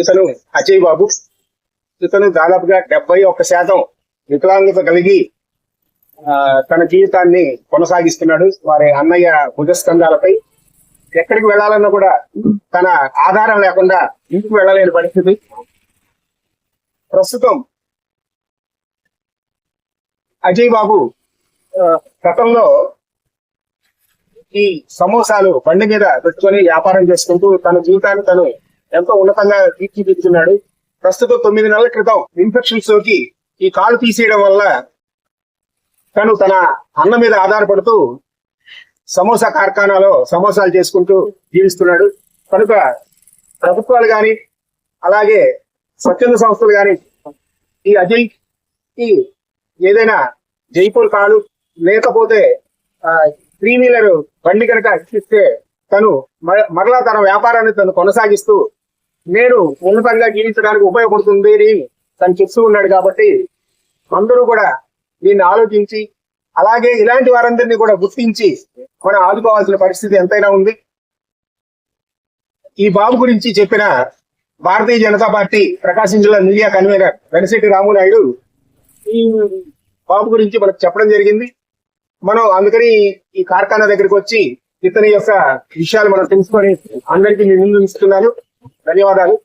ఇతను అజయ్ బాబు. ఇతను దాదాపుగా 71% వికలాంగత కలిగి తన జీవితాన్ని కొనసాగిస్తున్నాడు. వారి అన్నయ్య భుజస్కంధాలపై ఎక్కడికి వెళ్లాలన్నా కూడా తన ఆధారం లేకుండా ఇంటికి వెళ్ళలేని పరిస్థితి. ప్రస్తుతం అజయ్ బాబు గతంలో ఈ సమోసాలు బండి మీద పెట్టుకొని వ్యాపారం చేసుకుంటూ తన జీవితాన్ని తను ఎంతో ఉన్నతంగా తీర్చిదిద్దుతున్నాడు. ప్రస్తుతం 9 నెలల క్రితం ఇన్ఫెక్షన్ సోకి ఈ కాలు తీసేయడం వల్ల తను తన అన్న మీద ఆధారపడుతూ సమోసా కార్ఖానాలో సమోసాలు చేసుకుంటూ జీవిస్తున్నాడు. కనుక ప్రభుత్వాలు కానీ అలాగే స్వచ్ఛంద సంస్థలు కానీ ఈ అజయ్ కి ఏదైనా జైపూర్ కారు లేకపోతే 3-వీలర్ బండి కనుక ఇస్తే తను మరలా తన వ్యాపారాన్ని తను కొనసాగిస్తూ నేను ఉన్నతంగా జీవించడానికి ఉపయోగపడుతుంది అని తను చెప్తూ ఉన్నాడు. కాబట్టి అందరూ కూడా దీన్ని ఆలోచించి అలాగే ఇలాంటి వారందరినీ కూడా గుర్తించి మనం ఆదుకోవాల్సిన పరిస్థితి ఎంతైనా ఉంది. ఈ బాబు గురించి చెప్పిన భారతీయ జనతా పార్టీ ప్రకాశం జిల్లా మీడియా కన్వీనర్ వెనశెట్టి రామునాయుడు ఈ బాబు గురించి మనకు చెప్పడం జరిగింది. మనం అందుకని ఈ కార్ఖానా దగ్గరికి వచ్చి ఇతని యొక్క విషయాలు మనం తెలుసుకొని అందరికీ నేను ముందు ఇస్తున్నాను. ధన్యవాదాలు.